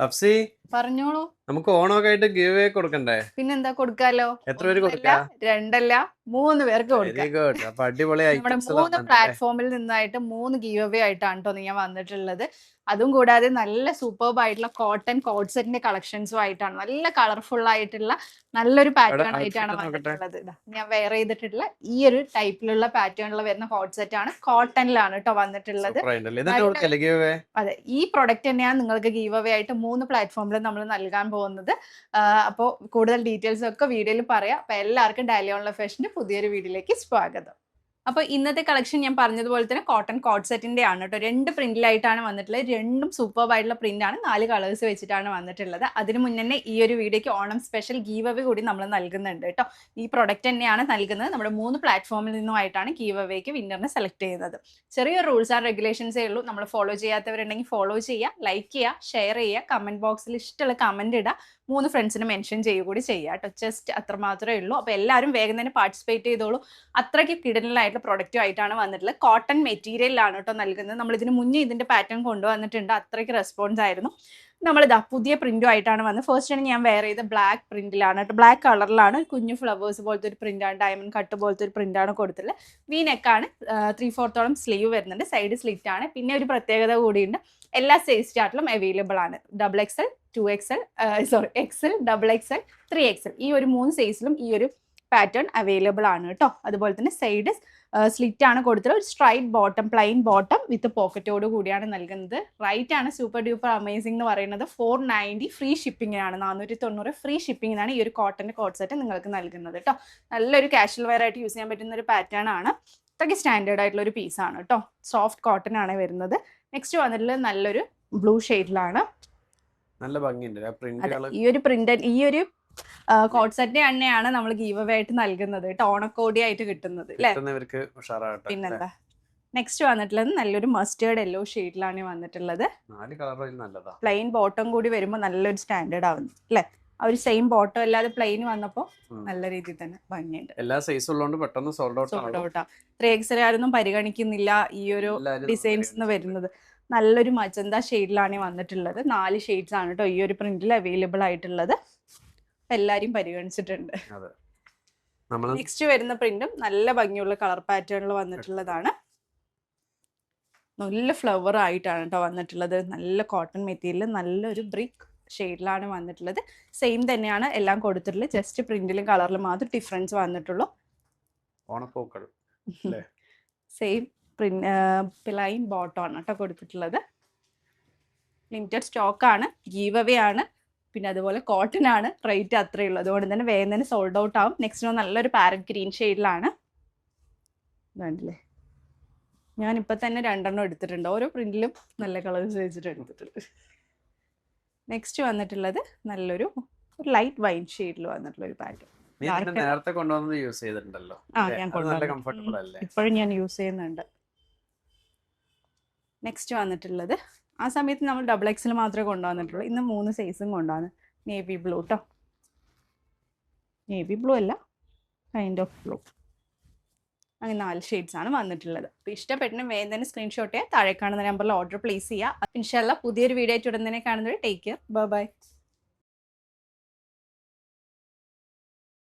അഫ്സി പറഞ്ഞോളൂ. നമുക്ക് ഓണമൊക്കെ ആയിട്ട് ഗിവ് അവേ കൊടുക്കണ്ടേ? പിന്നെന്താ കൊടുക്കാലോ. എത്ര പേര് ഒന്നല്ല കൊടുക്കാം? രണ്ടല്ല 3 പേർക്ക് വെരി കൊടുക്കാം. ഗുഡ്. അപ്പൊ അടിപൊളി നമ്മുടെ ഐറ്റംസ് 3 പ്ലാറ്റ്ഫോമിൽ നിന്നായിട്ട് 3 ഗീവ് അവേ ആയിട്ടാണ് കേട്ടോ ഞാൻ വന്നിട്ടുള്ളത്. അതും കൂടാതെ നല്ല സൂപ്പർബ് ആയിട്ടുള്ള കോട്ടൺ കോഡ് സെറ്റിന്റെ കളക്ഷൻസും ആയിട്ടാണ്. നല്ല കളർഫുൾ ആയിട്ടുള്ള നല്ലൊരു പാറ്റേൺ ആയിട്ടാണ് വന്നിട്ടുള്ളത്. ഞാൻ വെയർ ചെയ്തിട്ടുള്ള ഈ ഒരു ടൈപ്പിലുള്ള പാറ്റേണിൽ വരുന്ന കോഡ് സെറ്റ് ആണ്. കോട്ടണിലാണ് കേട്ടോ വന്നിട്ടുള്ളത്. അതെ, ഈ പ്രൊഡക്റ്റ് തന്നെയാണ് നിങ്ങൾക്ക് ഗീവ് അവേ ആയിട്ട് 3 പ്ലാറ്റ്ഫോമിൽ നമ്മൾ നൽകാൻ പോകുന്നത്. അപ്പോൾ കൂടുതൽ ഡീറ്റെയിൽസ് ഒക്കെ വീഡിയോയിൽ പറയാം. അപ്പൊ എല്ലാവർക്കും ഡയലി ഓൺലൈൻ ഫാഷന്റെ പുതിയൊരു വീഡിയോയിലേക്ക് സ്വാഗതം. അപ്പോൾ ഇന്നത്തെ കളക്ഷൻ ഞാൻ പറഞ്ഞതുപോലെ തന്നെ കോട്ടൺ കോഡ് സെറ്റിന്റെ ആണ് കേട്ടോ. 2 പ്രിന്റിലായിട്ടാണ് വന്നിട്ടുള്ളത്. രണ്ടും സൂപ്പർബ് ആയിട്ടുള്ള പ്രിന്റ് ആണ്. 4 കളേഴ്സ് വെച്ചിട്ടാണ് വന്നിട്ടുള്ളത്. അതിന് മുന്നേ ഈ ഒരു വീഡിയോക്ക് ഓണം സ്പെഷ്യൽ ഗീവ് അവേ കൂടി നമ്മൾ നൽകുന്നുണ്ട് കേട്ടോ. ഈ പ്രൊഡക്റ്റ് തന്നെയാണ് നൽകുന്നത്. നമ്മുടെ 3 പ്ലാറ്റ്ഫോമിൽ നിന്നുമായിട്ടാണ് ഗീവ് അവേക്ക് വിന്നറിനെ സെലക്ട് ചെയ്യുന്നത്. ചെറിയൊരു റൂൾസ് ആൻഡ് റെഗുലേഷൻസേ ഉള്ളൂ. നമ്മൾ ഫോളോ ചെയ്യാത്തവരുണ്ടെങ്കിൽ ഫോളോ ചെയ്യുക, ലൈക്ക് ചെയ്യുക, ഷെയർ ചെയ്യുക, കമന്റ് ബോക്സിൽ ഇഷ്ടമുള്ള കമന്റ് ഇടുക, 3 ഫ്രണ്ട്സിന് മെൻഷൻ ചെയ്യുക കൂടി ചെയ്യുക കേട്ടോ. ജസ്റ്റ് അത്ര മാത്രമേ ഉള്ളൂ. അപ്പോൾ എല്ലാവരും വേഗം തന്നെ പാർട്ടിസിപ്പേറ്റ് ചെയ്തോളൂ. അത്രയ്ക്ക് കിടലായിട്ടുള്ള പ്രൊഡക്റ്റും ആയിട്ടാണ് വന്നിട്ടുള്ളത്. കോട്ടൺ മെറ്റീരിയലാണ് കേട്ടോ നൽകുന്നത്. നമ്മൾ ഇതിന് മുന്നേ ഇതിന്റെ പാറ്റേൺ കൊണ്ടുവന്നിട്ടുണ്ട്. അത്രയ്ക്ക് റെസ്പോൺസ് ആയിരുന്നു. നമ്മളിതാ പുതിയ പ്രിന്റും ആയിട്ടാണ് വന്നത്. ഫസ്റ്റ് ആണ് ഞാൻ വെയർ ചെയ്ത ബ്ലാക്ക് പ്രിന്റിലാണ് കേട്ടോ. ബ്ലാക്ക് കളറിലാണ് കുഞ്ഞു ഫ്ലവേഴ്സ് പോലത്തെ ഒരു പ്രിന്റാണ്, ഡയമണ്ട് കട്ട് പോലത്തെ ഒരു പ്രിന്റാണ് കൊടുത്തിട്ടുള്ളത്. വി നെക്കാണ്, 3/4 സ്ലീവ് വരുന്നുണ്ട്, സൈഡ് സ്ലിറ്റ് ആണ്. പിന്നെ ഒരു പ്രത്യേകത കൂടിയുണ്ട്, എല്ലാ സൈസ് ചാർട്ടിലും അവൈലബിൾ ആണ്. XXL, 2XL, XL, XXL, 3XL ഈ ഒരു 3 സൈസിലും ഈ ഒരു പാറ്റേൺ അവൈലബിൾ ആണ് കേട്ടോ. അതുപോലെ തന്നെ സൈഡ് സ്ലിറ്റ് ആണ് കൊടുത്തത്. ഒരു straight bottom, plain bottom with പോക്കറ്റോട് കൂടിയാണ് നൽകുന്നത്. റൈറ്റ് ആണ് സൂപ്പർ ഡ്യൂപ്പർ അമേസിംഗ് എന്ന് പറയുന്നത്. 490 ഫ്രീ ഷിപ്പിങ്ങിനാണ്, 490 ഫ്രീ ഷിപ്പിങ്ങിനാണ് ഈ ഒരു കോട്ടന്റെ കോഡ് സെറ്റ് നിങ്ങൾക്ക് നൽകുന്നത് കേട്ടോ. നല്ലൊരു കാഷ്വൽ വെയർ ആയിട്ട് യൂസ് ചെയ്യാൻ പറ്റുന്ന ഒരു പാറ്റേൺ ആണ്. അത്രയ്ക്ക് സ്റ്റാൻഡേർഡ് ആയിട്ടുള്ള ഒരു പീസാണ് കേട്ടോ. സോഫ്റ്റ് കോട്ടൺ ആണ് വരുന്നത്. നെക്സ്റ്റ് വന്നിട്ടുള്ളത് നല്ലൊരു ബ്ലൂ ഷെയ്ഡിലാണ്. നല്ല ഭംഗിയുണ്ട് ഈ ഒരു പ്രിന്റ്, ഈ ഒരു കോഡ് സെറ്റ് തന്നെയാണ് നമ്മൾ ഗീവ് അവേ ആയിട്ട് നൽകുന്നത്. ഓണക്കോടി ആയിട്ട് കിട്ടുന്നത് അല്ലേ. പിന്നെന്താ. നെക്സ്റ്റ് വന്നിട്ടുള്ളത് നല്ലൊരു മസ്റ്റേർഡ് യെല്ലോ ഷെയ്ഡിലാണ് വന്നിട്ടുള്ളത്. പ്ലെയിൻ ബോട്ടം കൂടി വരുമ്പോൾ നല്ലൊരു സ്റ്റാൻഡേർഡ് ആവുന്നു അല്ലേ. ആ ഒരു സെയിം ബോട്ടം അല്ലാതെ പ്ലെയിൻ വന്നപ്പോൾ നല്ല രീതിയിൽ തന്നെ ഭംഗിയുണ്ട്. എല്ലാ സൈസും ഉള്ളതുകൊണ്ട് പെട്ടെന്ന് സോൾഡ് ഔട്ട്. 3XL ആരൊന്നും പരിഗണിക്കുന്നില്ല ഈ ഒരു ഡിസൈൻസ് വരുന്നത്. നല്ലൊരു മജന്ത ഷെയ്ഡിലാണ് വന്നിട്ടുള്ളത്. 4 ഷെയ്ഡ്സ് ആണ് കേട്ടോ ഈ ഒരു പ്രിന്റിൽ അവൈലബിൾ ആയിട്ടുള്ളത്. എല്ലാരും പരിഗണിച്ചിട്ടുണ്ട്. നെക്സ്റ്റ് വരുന്ന പ്രിന്റും നല്ല ഭംഗിയുള്ള കളർ പാറ്റേണിൽ വന്നിട്ടുള്ളതാണ്. നല്ല ഫ്ലവർ ആയിട്ടാണ് കേട്ടോ വന്നിട്ടുള്ളത്. നല്ല കോട്ടൺ മെറ്റീരിയൽ, നല്ലൊരു ബ്രിക്ക് ഷെയ്ഡിലാണ് വന്നിട്ടുള്ളത്. സെയിം തന്നെയാണ് എല്ലാം കൊടുത്തിട്ടുള്ളത്. ജസ്റ്റ് പ്രിന്റിലും കളറിലും മാത്രം ഡിഫറൻസ് വന്നിട്ടുള്ളൂ. സെയിം പ്ലെയിൻ ബോട്ടം ആണ് കേട്ടോ കൊടുത്തിട്ടുള്ളത്. ലിമിറ്റഡ് സ്റ്റോക്ക് ആണ്, ഗീവ് അവേ ആണ്. പിന്നെ അതുപോലെ കോട്ടൺ ആണ്. റേറ്റ് അത്രയേ ഉള്ളൂ. അതുകൊണ്ട് തന്നെ വേഗം തന്നെ സോൾഡ് ഔട്ട് ആവും. നെക്സ്റ്റ് നല്ലൊരു പാരറ്റ് ഗ്രീൻ ഷെയ്ഡിലാണ്. വേണ്ടല്ലേ, ഞാനിപ്പോൾ തന്നെ 2 എടുത്തിട്ടുണ്ട്. ഓരോ പ്രിന്റിലും നല്ല കളേഴ്സ് വെച്ചിട്ട് എടുത്തിട്ടുണ്ട്. നെക്സ്റ്റ് വന്നിട്ടുള്ളത് നല്ലൊരു ലൈറ്റ് വൈൻ ഷെയ്ഡിൽ വന്നിട്ടുള്ള ഒരു പാറ്റേൺ. നേരത്തെ കൊണ്ടുവന്നത് യൂസ് ചെയ്തിട്ടുണ്ടല്ലോ. ഇപ്പോഴും ഞാൻ യൂസ് ചെയ്യുന്നുണ്ട്. നെക്സ്റ്റ് വന്നിട്ടുള്ളത്, ആ സമയത്ത് നമ്മൾ XXL മാത്രമേ കൊണ്ടുവന്നിട്ടുള്ളൂ. ഇന്ന് 3 സൈസും കൊണ്ടുവന്ന്. നേവി ബ്ലൂ കേട്ടോ. നേവി ബ്ലൂ അല്ല, കൈൻഡ് ഓഫ് ബ്ലൂ. അങ്ങനെ 4 ഷെയ്ഡ്സ് ആണ് വന്നിട്ടുള്ളത്. അപ്പോൾ ഇഷ്ടപ്പെട്ടു വേഗം തന്നെ സ്ക്രീൻഷോട്ട് ചെയ്യുക. താഴെ കാണുന്ന നമ്പറിൽ ഓർഡർ പ്ലേസ് ചെയ്യുക. ഇൻഷാല്ലാ പുതിയൊരു വീഡിയോ ആയിട്ട് ഉടൻ തന്നെ കാണുന്നത്. Take care, by.